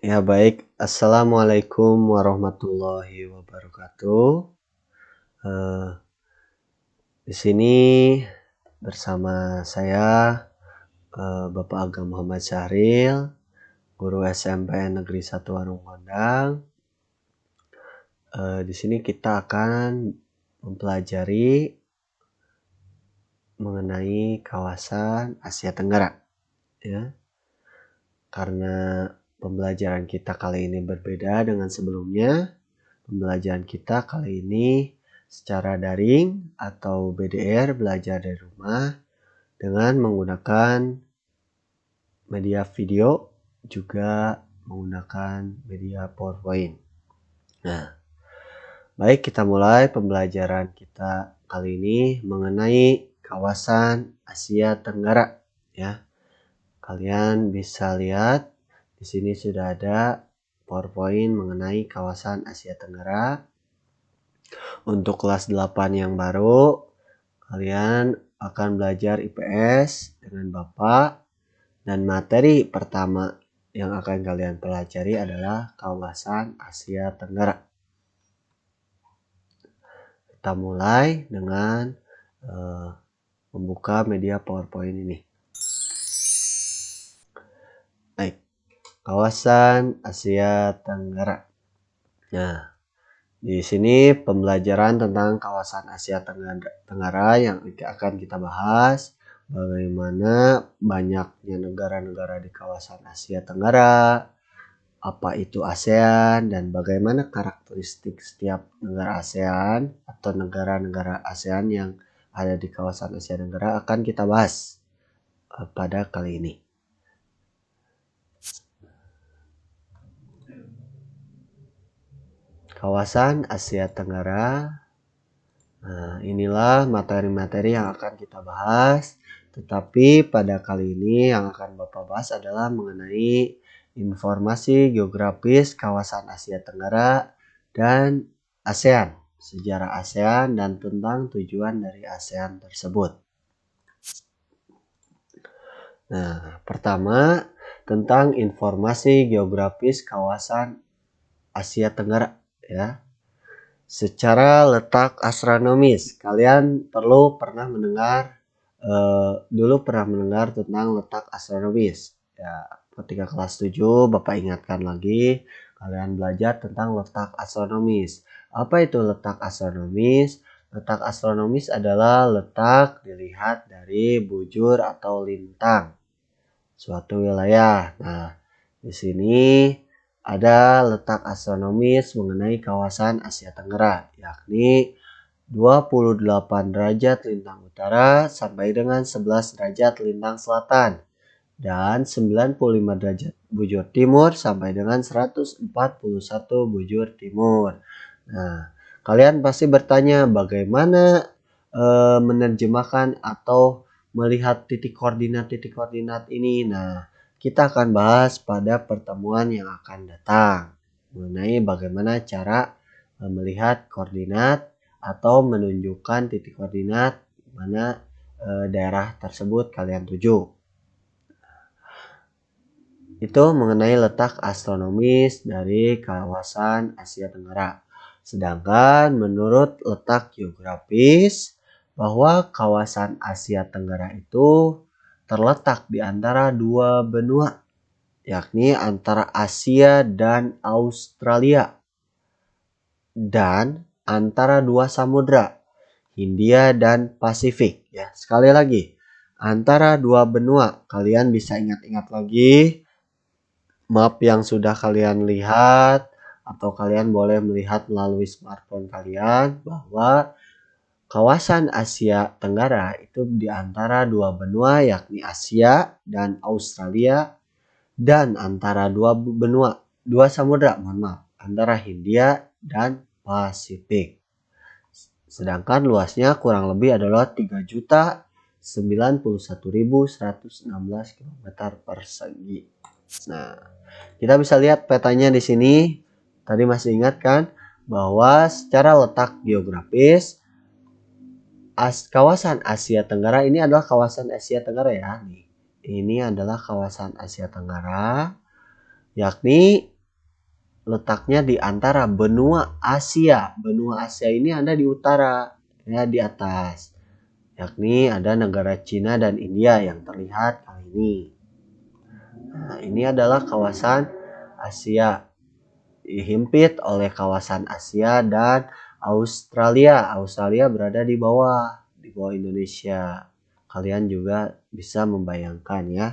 Ya baik, Assalamualaikum warahmatullahi wabarakatuh. Eh, di sini bersama saya Bapak Agam Muhammad Syahril, guru SMP Negeri 1 Warung Gondang. Di sini kita akan mempelajari mengenai kawasan Asia Tenggara, ya. Karena pembelajaran kita kali ini berbeda dengan sebelumnya. Pembelajaran kita kali ini secara daring atau BDR, belajar dari rumah, dengan menggunakan media video, juga menggunakan media PowerPoint. Nah, baik, kita mulai pembelajaran kita kali ini mengenai kawasan Asia Tenggara, ya. Kalian bisa lihat di sini sudah ada PowerPoint mengenai kawasan Asia Tenggara. Untuk kelas 8 yang baru, kalian akan belajar IPS dengan Bapak, dan materi pertama yang akan kalian pelajari adalah kawasan Asia Tenggara. Kita mulai dengan membuka media PowerPoint ini. Baik, kawasan Asia Tenggara. Nah, di sini pembelajaran tentang kawasan Asia Tenggara yang akan kita bahas, bagaimana banyaknya negara-negara di kawasan Asia Tenggara, apa itu ASEAN, dan bagaimana karakteristik setiap negara ASEAN atau negara-negara ASEAN yang ada di kawasan Asia Tenggara akan kita bahas pada kali ini. Kawasan Asia Tenggara. Nah, inilah materi-materi yang akan kita bahas. Tetapi pada kali ini yang akan Bapak bahas adalah mengenai informasi geografis kawasan Asia Tenggara dan ASEAN, sejarah ASEAN, dan tentang tujuan dari ASEAN tersebut. Nah, pertama tentang informasi geografis kawasan Asia Tenggara, ya. Secara letak astronomis, kalian pernah mendengar tentang letak astronomis. Ya, ketika kelas 7 Bapak ingatkan lagi, kalian belajar tentang letak astronomis. Apa itu letak astronomis? Letak astronomis adalah letak dilihat dari bujur atau lintang suatu wilayah. Nah, di sini ada letak astronomis mengenai kawasan Asia Tenggara, yakni 28 derajat lintang utara sampai dengan 11 derajat lintang selatan, dan 95 derajat bujur timur sampai dengan 141 bujur timur. Nah, kalian pasti bertanya bagaimana menerjemahkan atau melihat titik koordinat ini. Nah, kita akan bahas pada pertemuan yang akan datang mengenai bagaimana cara melihat koordinat atau menunjukkan titik koordinat di mana daerah tersebut kalian tuju. Itu mengenai letak astronomis dari kawasan Asia Tenggara. Sedangkan menurut letak geografis, bahwa kawasan Asia Tenggara itu terletak di antara dua benua, yakni antara Asia dan Australia, dan antara dua samudra, Hindia dan Pasifik. Ya, sekali lagi, antara dua benua. Kalian bisa ingat-ingat lagi map yang sudah kalian lihat, atau kalian boleh melihat melalui smartphone kalian bahwa kawasan Asia Tenggara itu di antara dua benua, yakni Asia dan Australia, dan antara dua samudra, antara Hindia dan Pasifik. Sedangkan luasnya kurang lebih adalah 3.091.116 km persegi. Nah, kita bisa lihat petanya di sini. Tadi masih ingat kan bahwa secara letak geografis kawasan Asia Tenggara ini adalah kawasan Asia Tenggara, ya. Ini adalah kawasan Asia Tenggara, yakni letaknya di antara benua Asia. Benua Asia ini ada di utara, ya di atas. Yakni ada negara Cina dan India yang terlihat kali ini. Nah, ini adalah kawasan Asia. Dihimpit oleh kawasan Asia dan Australia. Australia berada di bawah Indonesia. Kalian juga bisa membayangkan ya.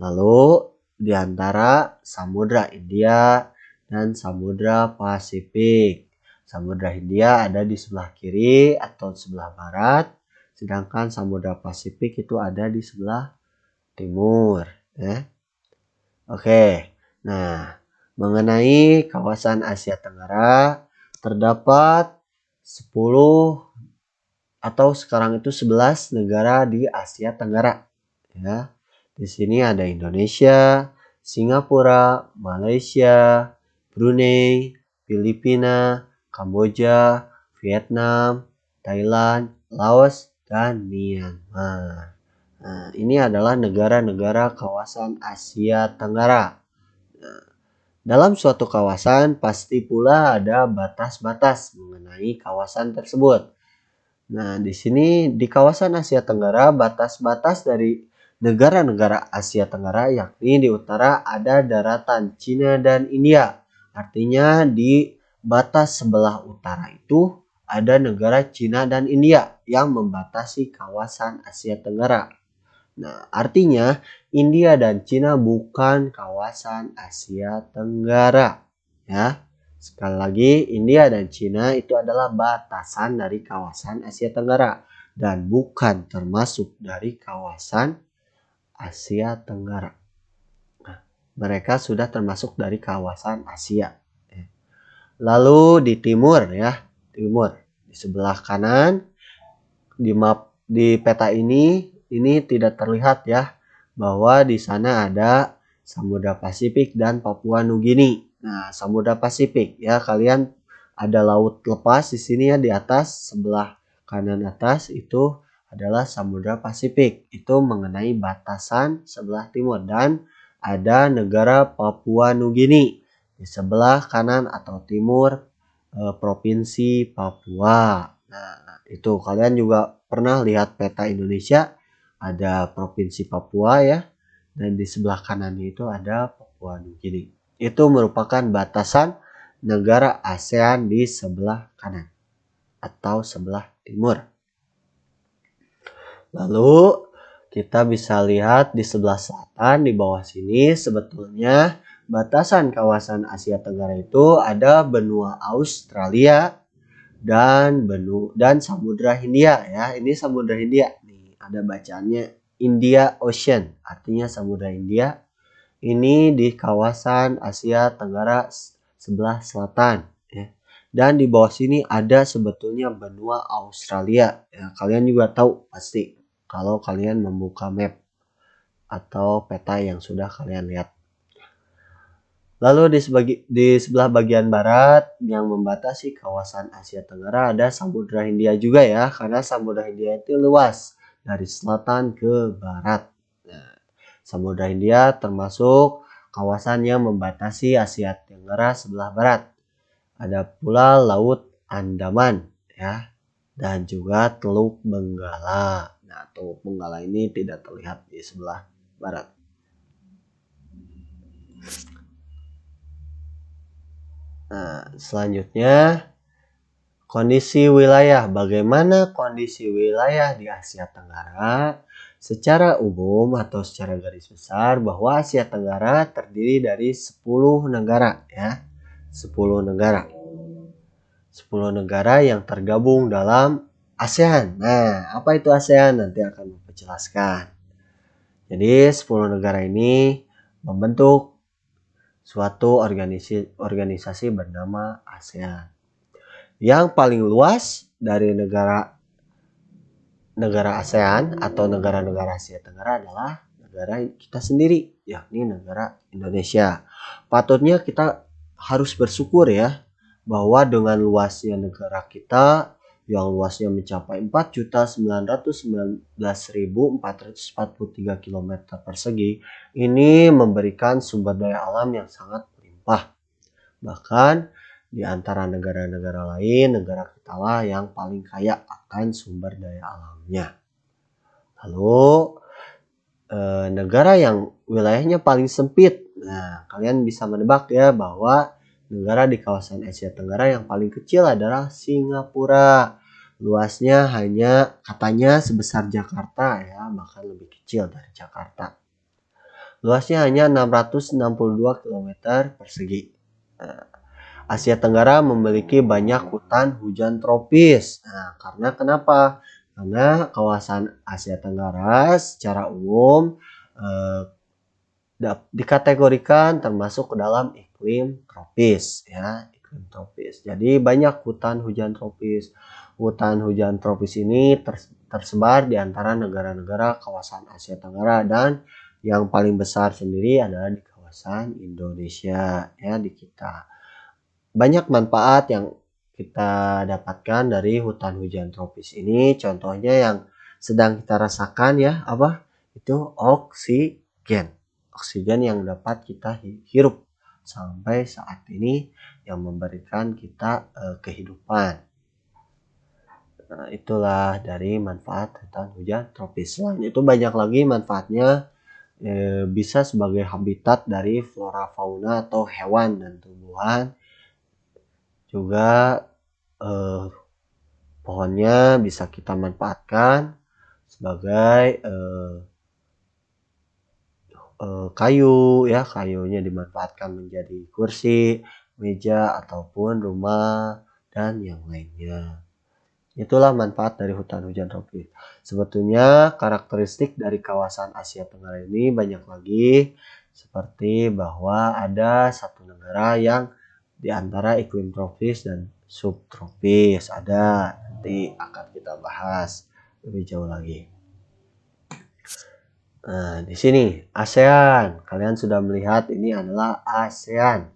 Lalu di antara Samudra India dan Samudra Pasifik. Samudra Hindia ada di sebelah kiri atau sebelah barat, sedangkan Samudra Pasifik itu ada di sebelah timur. Ya. Oke, nah mengenai kawasan Asia Tenggara terdapat 10 atau sekarang itu 11 negara di Asia Tenggara. Ya. Di sini ada Indonesia, Singapura, Malaysia, Brunei, Filipina, Kamboja, Vietnam, Thailand, Laos, dan Myanmar. Nah, ini adalah negara-negara kawasan Asia Tenggara. Nah, dalam suatu kawasan pasti pula ada batas-batas mengenai kawasan tersebut. Nah, di sini di kawasan Asia Tenggara, batas-batas dari negara-negara Asia Tenggara yakni di utara ada daratan Cina dan India. Artinya di batas sebelah utara itu ada negara Cina dan India yang membatasi kawasan Asia Tenggara. Nah, artinya India dan Cina bukan kawasan Asia Tenggara. Ya. Sekali lagi, India dan Cina itu adalah batasan dari kawasan Asia Tenggara dan bukan termasuk dari kawasan Asia Tenggara. Nah, mereka sudah termasuk dari kawasan Asia. Lalu di timur ya, timur di sebelah kanan di map di peta ini tidak terlihat ya bahwa di sana ada Samudra Pasifik dan Papua Nugini. Nah, Samudra Pasifik ya, kalian ada laut lepas di sini ya di atas sebelah kanan atas itu adalah Samudra Pasifik. Itu mengenai batasan sebelah timur dan ada negara Papua Nugini di sebelah kanan atau timur provinsi Papua. Nah, itu kalian juga pernah lihat peta Indonesia ada provinsi Papua ya. Dan di sebelah kanannya itu ada Papua Nugini. Itu merupakan batasan negara ASEAN di sebelah kanan atau sebelah timur. Lalu kita bisa lihat di sebelah selatan di bawah sini sebetulnya batasan kawasan Asia Tenggara itu ada benua Australia dan Samudra Hindia ya. Ini Samudra Hindia. Nih, ada bacaannya India Ocean, artinya Samudra Hindia. Ini di kawasan Asia Tenggara sebelah selatan ya. Dan di bawah sini ada sebetulnya benua Australia. Ya, kalian juga tahu pasti kalau kalian membuka map atau peta yang sudah kalian lihat. Lalu di sebelah bagian barat yang membatasi kawasan Asia Tenggara ada Samudra Hindia juga ya, karena Samudra Hindia itu luas dari selatan ke barat. Nah, Samudra Hindia termasuk kawasan yang membatasi Asia Tenggara sebelah barat. Ada pula Laut Andaman ya, dan juga Teluk Benggala. Nah, Teluk Benggala ini tidak terlihat di sebelah barat. Nah, selanjutnya kondisi wilayah. Bagaimana kondisi wilayah di Asia Tenggara? Secara umum atau secara garis besar bahwa Asia Tenggara terdiri dari 10 negara ya. 10 negara. 10 negara yang tergabung dalam ASEAN. Nah, apa itu ASEAN? Nanti akan menjelaskan. Jadi 10 negara ini membentuk suatu organisasi bernama ASEAN. Yang paling luas dari negara ASEAN atau negara-negara Asia Tenggara adalah negara kita sendiri, yakni negara Indonesia. Patutnya kita harus bersyukur ya bahwa dengan luasnya negara kita yang luasnya mencapai 4.919.443 km persegi ini memberikan sumber daya alam yang sangat melimpah. Bahkan di antara negara-negara lain, negara kita lah yang paling kaya akan sumber daya alamnya. Lalu negara yang wilayahnya paling sempit. Nah, kalian bisa menebak ya bahwa negara di kawasan Asia Tenggara yang paling kecil adalah Singapura. Luasnya hanya katanya sebesar Jakarta ya, bahkan lebih kecil dari Jakarta. Luasnya hanya 662 km persegi. Asia Tenggara memiliki banyak hutan hujan tropis. Nah, karena kenapa? Karena kawasan Asia Tenggara secara umum dikategorikan termasuk ke dalam iklim tropis ya, iklim tropis. Jadi banyak hutan hujan tropis. Hutan hujan tropis ini tersebar di antara negara-negara kawasan Asia Tenggara dan yang paling besar sendiri adalah di kawasan Indonesia ya, di kita. Banyak manfaat yang kita dapatkan dari hutan hujan tropis ini. Contohnya yang sedang kita rasakan ya, apa? Itu oksigen. Oksigen yang dapat kita hirup sampai saat ini yang memberikan kita kehidupan. Nah, itulah dari manfaat hutan hujan tropis. Selain itu banyak lagi manfaatnya, bisa sebagai habitat dari flora fauna atau hewan dan tumbuhan. Juga pohonnya bisa kita manfaatkan sebagai kayu ya, kayunya dimanfaatkan menjadi kursi, meja ataupun rumah dan yang lainnya. Itulah manfaat dari hutan hujan tropis. Sebetulnya karakteristik dari kawasan Asia Tenggara ini banyak lagi, seperti bahwa ada satu negara yang di antara iklim tropis dan subtropis. Ada, nanti akan kita bahas lebih jauh lagi. Nah, di sini ASEAN. Kalian sudah melihat ini adalah ASEAN.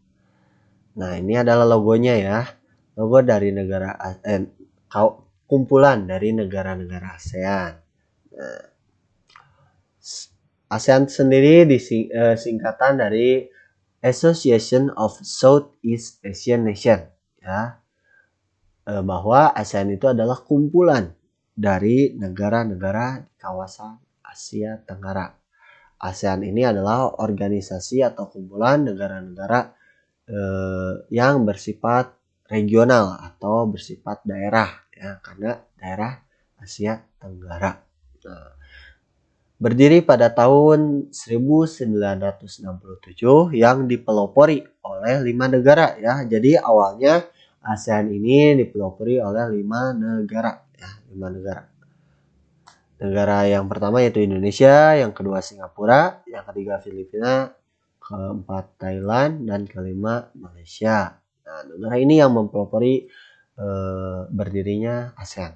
Nah, ini adalah logonya ya. Logo dari negara kumpulan dari negara-negara ASEAN. Nah, ASEAN sendiri singkatan dari Association of Southeast Asian Nation ya. Bahwa ASEAN itu adalah kumpulan dari negara-negara di kawasan Asia Tenggara. ASEAN ini adalah organisasi atau kumpulan negara-negara yang bersifat regional atau bersifat daerah ya, karena daerah Asia Tenggara. Nah, berdiri pada tahun 1967 yang dipelopori oleh 5 negara ya. Jadi awalnya ASEAN ini dipelopori oleh 5 negara ya, 5 negara. Negara yang pertama yaitu Indonesia, yang kedua Singapura, yang ketiga Filipina, keempat Thailand, dan kelima Malaysia. Nah, negara ini yang mempelopori berdirinya ASEAN.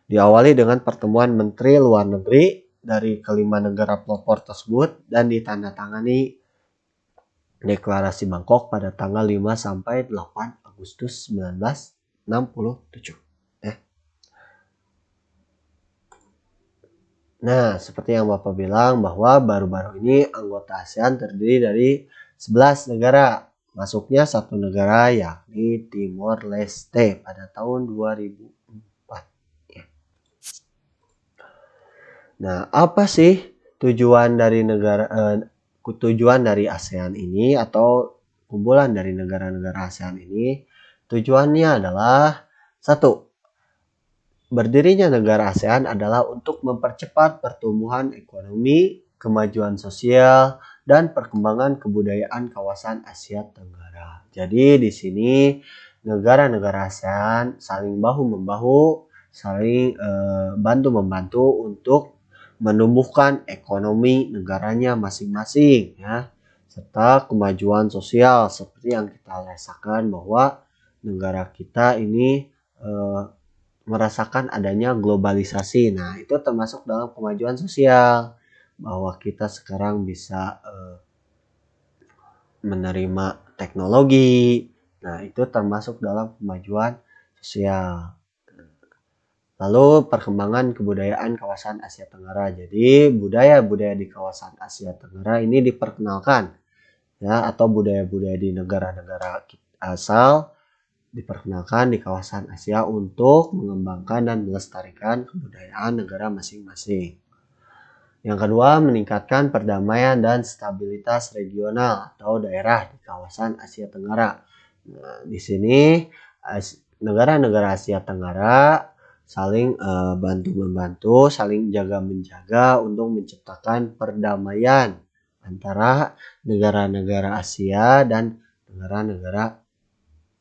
Diawali dengan pertemuan Menteri Luar Negeri dari kelima negara pelopor tersebut dan ditandatangani Deklarasi Bangkok pada tanggal 5 sampai 8 Agustus 1967. Nah, seperti yang Bapak bilang bahwa baru-baru ini anggota ASEAN terdiri dari 11 negara. Masuknya satu negara yakni Timor Leste pada tahun 2004. Ya. Nah, apa sih tujuan dari tujuan dari ASEAN ini atau kumpulan dari negara-negara ASEAN ini? Tujuannya adalah satu, berdirinya negara ASEAN adalah untuk mempercepat pertumbuhan ekonomi, kemajuan sosial, dan perkembangan kebudayaan kawasan Asia Tenggara. Jadi di sini negara-negara ASEAN saling bahu-membahu, saling bantu-membantu untuk menumbuhkan ekonomi negaranya masing-masing ya, serta kemajuan sosial seperti yang kita rasakan bahwa negara kita ini merasakan adanya globalisasi. Nah, itu termasuk dalam kemajuan sosial bahwa kita sekarang bisa menerima teknologi. Nah, itu termasuk dalam kemajuan sosial. Lalu perkembangan kebudayaan kawasan Asia Tenggara. Jadi budaya-budaya di kawasan Asia Tenggara ini diperkenalkan ya, atau budaya-budaya di negara-negara asal diperkenalkan di kawasan Asia untuk mengembangkan dan melestarikan kebudayaan negara masing-masing. Yang kedua, meningkatkan perdamaian dan stabilitas regional atau daerah di kawasan Asia Tenggara. Nah, di sini negara-negara Asia Tenggara saling bantu-membantu, saling jaga-menjaga untuk menciptakan perdamaian antara negara-negara Asia dan negara-negara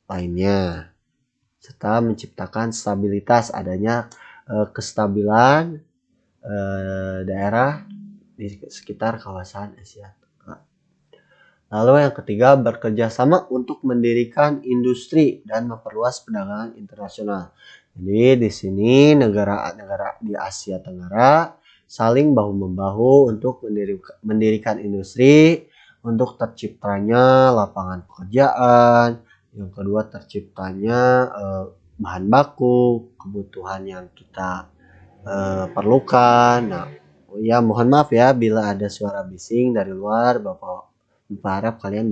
lainnya, serta menciptakan stabilitas, adanya kestabilan daerah di sekitar kawasan Asia Tenggara. Lalu yang ketiga, bekerja sama untuk mendirikan industri dan memperluas perdagangan internasional. Jadi di sini negara-negara di Asia Tenggara saling bahu-membahu untuk mendirikan industri untuk terciptanya lapangan pekerjaan. Yang kedua, terciptanya bahan baku, kebutuhan yang kita perlukan. Nah, ya mohon maaf ya bila ada suara bising dari luar. Bapak harap kalian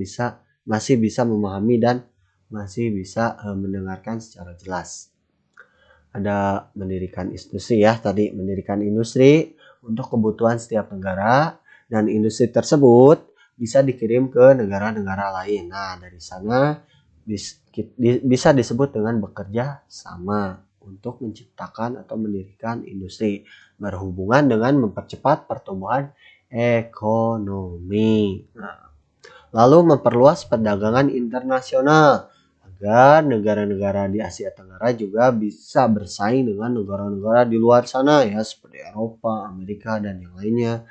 masih bisa memahami dan masih bisa mendengarkan secara jelas. Ada mendirikan industri ya, tadi mendirikan industri untuk kebutuhan setiap negara, dan industri tersebut bisa dikirim ke negara-negara lain. Nah, dari sana bisa disebut dengan bekerja sama untuk menciptakan atau mendirikan industri berhubungan dengan mempercepat pertumbuhan ekonomi. Nah, lalu memperluas perdagangan internasional agar negara-negara di Asia Tenggara juga bisa bersaing dengan negara-negara di luar sana ya, seperti Eropa, Amerika, dan yang lainnya,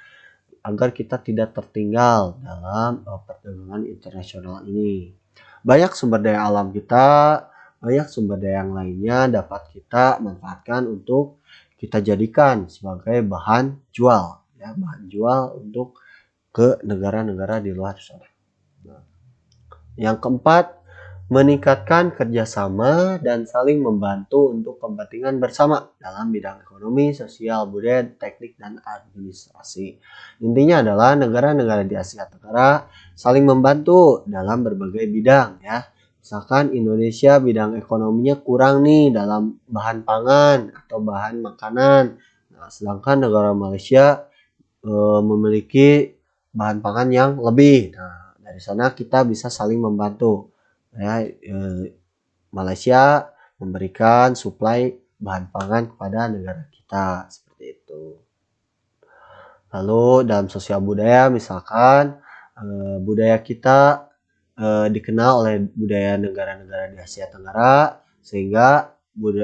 agar kita tidak tertinggal dalam perdagangan internasional ini. Banyak sumber daya alam kita, banyak sumber daya yang lainnya dapat kita manfaatkan untuk kita jadikan sebagai bahan jual, ya, bahan jual untuk ke negara-negara di luar sana. Nah, yang keempat, meningkatkan kerjasama dan saling membantu untuk kepentingan bersama dalam bidang ekonomi, sosial, budaya, teknik, dan administrasi. Intinya adalah negara-negara di Asia Tenggara saling membantu dalam berbagai bidang ya. Misalkan Indonesia bidang ekonominya kurang nih dalam bahan pangan atau bahan makanan. Nah, sedangkan negara Malaysia memiliki bahan pangan yang lebih. Nah, dari sana kita bisa saling membantu. Ya, Malaysia memberikan suplai bahan pangan kepada negara kita seperti itu. Lalu dalam sosial budaya, misalkan budaya kita dikenal oleh budaya negara-negara di Asia Tenggara, sehingga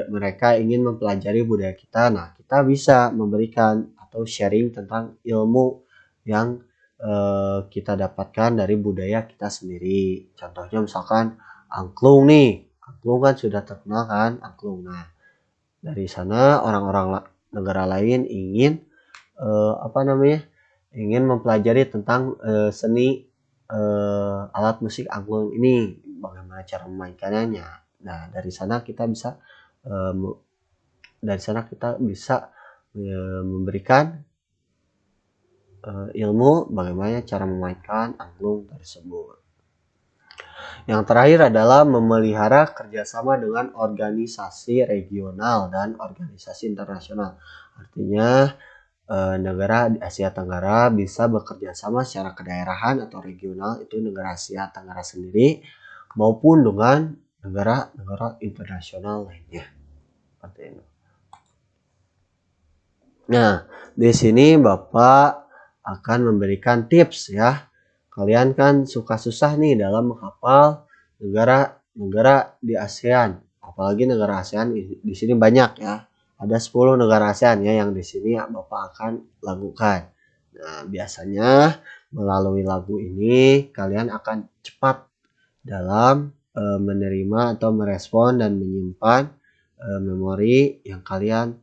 mereka ingin mempelajari budaya kita. Nah, kita bisa memberikan atau sharing tentang ilmu yang kita dapatkan dari budaya kita sendiri. Contohnya misalkan angklung nih, angklung kan sudah terkenal kan, angklung. Nah, dari sana orang-orang negara lain ingin ingin mempelajari tentang seni alat musik angklung ini, bagaimana cara memainkannya. Nah, dari sana kita bisa memberikan ilmu bagaimana cara memainkan angklung tersebut. Yang terakhir adalah memelihara kerjasama dengan organisasi regional dan organisasi internasional. Artinya negara di Asia Tenggara bisa bekerja sama secara kedaerahan atau regional, itu negara Asia Tenggara sendiri, maupun dengan negara-negara internasional lainnya. Seperti ini. Nah, di sini Bapak akan memberikan tips ya. Kalian kan suka susah nih dalam menghafal negara-negara di ASEAN. Apalagi negara ASEAN di sini banyak ya. Ada 10 negara ASEAN ya yang di sini Bapak akan lakukan. Nah, biasanya melalui lagu ini kalian akan cepat dalam menerima atau merespon dan menyimpan memori yang kalian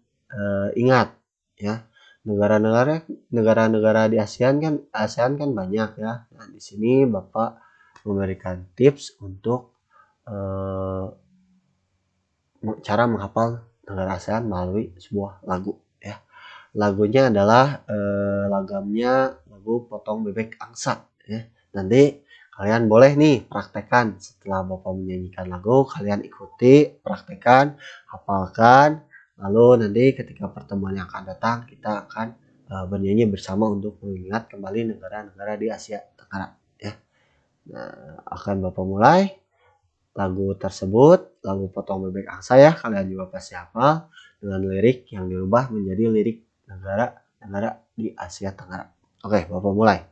ingat ya. Negara-negara di ASEAN kan banyak ya. Nah, di sini Bapak memberikan tips untuk cara menghafal negara ASEAN melalui sebuah lagu ya. Lagunya adalah lagu Potong Bebek Angsa ya. Nanti kalian boleh nih praktekkan setelah Bapak menyanyikan lagu, kalian ikuti, praktekkan, hafalkan, lalu nanti ketika pertemuan yang akan datang kita akan bernyanyi bersama untuk mengingat kembali negara-negara di Asia Tenggara ya. Nah, akan Bapak mulai lagu tersebut, lagu Potong Bebek Angsa ya, kalian juga pasti hafal dengan lirik yang dirubah menjadi lirik negara-negara di Asia Tenggara. Oke, Bapak mulai.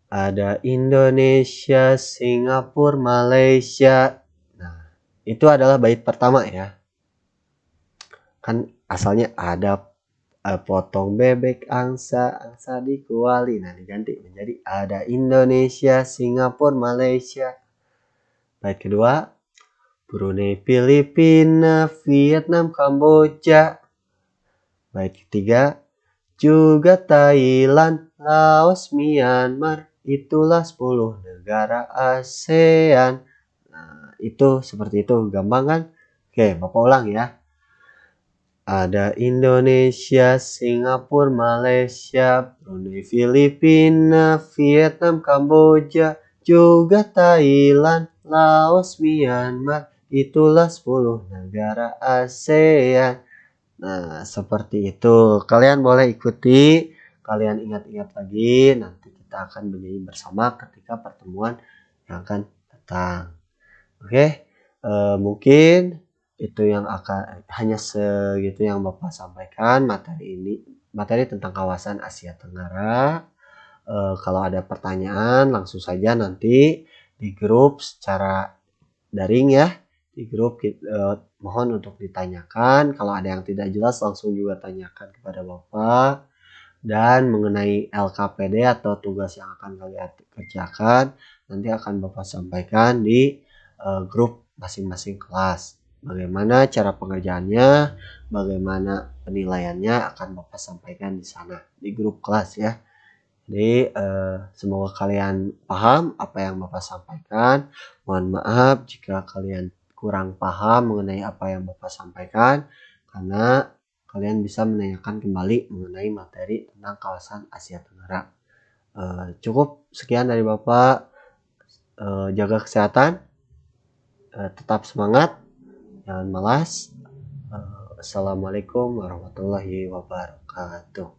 Ada Indonesia, Singapura, Malaysia. Nah, itu adalah bait pertama ya. Kan asalnya ada potong bebek angsa, angsa dikuali. Nah, diganti menjadi ada Indonesia, Singapura, Malaysia. Bait kedua, Brunei, Filipina, Vietnam, Kamboja. Bait ketiga, juga Thailand, Laos, Myanmar. Itulah 10 negara ASEAN. Nah, itu seperti itu, gampang kan? Oke, Bapak ulang ya. Ada Indonesia, Singapura, Malaysia, Brunei, Filipina, Vietnam, Kamboja, juga Thailand, Laos, Myanmar. Itulah 10 negara ASEAN. Nah, seperti itu. Kalian boleh ikuti, kalian ingat-ingat lagi, nanti kita akan bernyanyi bersama ketika pertemuan yang akan datang. Oke, mungkin itu yang akan hanya segitu yang Bapak sampaikan materi ini, materi tentang kawasan Asia Tenggara. Kalau ada pertanyaan langsung saja nanti di grup secara daring ya, di grup mohon untuk ditanyakan. Kalau ada yang tidak jelas langsung juga tanyakan kepada Bapak. Dan mengenai LKPD atau tugas yang akan kalian kerjakan nanti akan Bapak sampaikan di grup masing-masing kelas. Bagaimana cara pengerjaannya, bagaimana penilaiannya akan Bapak sampaikan di sana di grup kelas ya. Jadi semoga kalian paham apa yang Bapak sampaikan. Mohon maaf jika kalian kurang paham mengenai apa yang Bapak sampaikan, karena kalian bisa menanyakan kembali mengenai materi tentang kawasan Asia Tenggara. Cukup sekian dari Bapak. Jaga kesehatan, tetap semangat, jangan malas. Assalamualaikum warahmatullahi wabarakatuh.